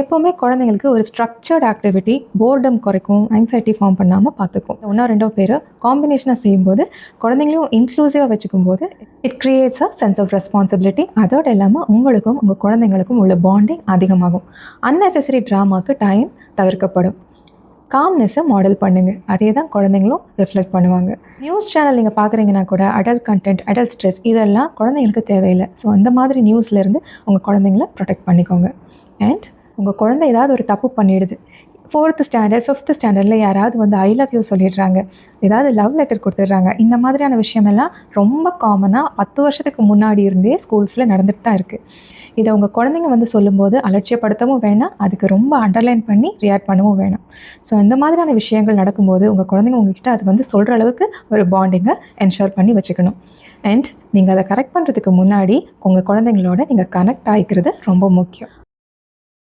எப்போவுமே குழந்தைங்களுக்கு ஒரு ஸ்ட்ரக்சர்ட் ஆக்டிவிட்டி போர்டம் குறைக்கும், ஆங்ஸைட்டி ஃபார்ம் பண்ணாமல் பார்த்துக்கும். ஒன்றா ரெண்டோ பேர் காம்பினேஷனாக செய்யும்போது குழந்தைங்களையும் இன்க்ளூசிவாக வச்சுக்கும்போது it creates a sense of responsibility. அதோடு இல்லாமல் உங்களுக்கும் உங்கள் குழந்தைங்களுக்கும் உள்ள பாண்டிங் அதிகமாகும். அன்னெசரி ட்ராமாவுக்கு டைம் தவிர்க்கப்படும். காம்னஸை மாடல் பண்ணுங்கள். அதே தான் குழந்தைங்களும் ரிஃப்ளெக்ட் பண்ணுவாங்க. நியூஸ் சேனல் நீங்கள் பார்க்குறீங்கன்னா கூட அடல்ட் கண்டென்ட், அடல்ட் ஸ்ட்ரெஸ் இதெல்லாம் குழந்தைங்களுக்கு தேவையில்லை. ஸோ அந்த மாதிரி நியூஸ்லேருந்து உங்கள் குழந்தைங்கள ப்ரொடெக்ட் பண்ணிக்கோங்க. அண்ட் உங்கள் குழந்தை ஏதாவது ஒரு தப்பு பண்ணிடுது, 4th ஸ்டாண்டர்ட் 5th ஸ்டாண்டர்டில் யாராவது வந்து ஐ லவ் யூ சொல்லிடுறாங்க, ஏதாவது லவ் லெட்டர் கொடுத்துட்றாங்க, இந்த மாதிரியான விஷயமெல்லாம் ரொம்ப காமனாக 10 வருஷத்துக்கு முன்னாடி இருந்தே ஸ்கூல்ஸில் நடந்துட்டு தான் இருக்குது. இதை உங்கள் குழந்தைங்க வந்து சொல்லும்போது அலட்சியப்படுத்தவும் வேணாம், அதுக்கு ரொம்ப அண்டர்லைன் பண்ணி ரியாக்ட் பண்ணவும் வேணாம். ஸோ இந்த மாதிரியான விஷயங்கள் நடக்கும்போது உங்கள் குழந்தைங்க உங்ககிட்ட அது வந்து சொல்கிற அளவுக்கு ஒரு பாண்டிங்கை என்ஷோர் பண்ணி வச்சுக்கணும். அண்ட் நீங்கள் அதை கரெக்ட் பண்ணுறதுக்கு முன்னாடி உங்கள் குழந்தைங்களோட நீங்கள் கனெக்ட் ஆகிக்கிறது ரொம்ப முக்கியம்.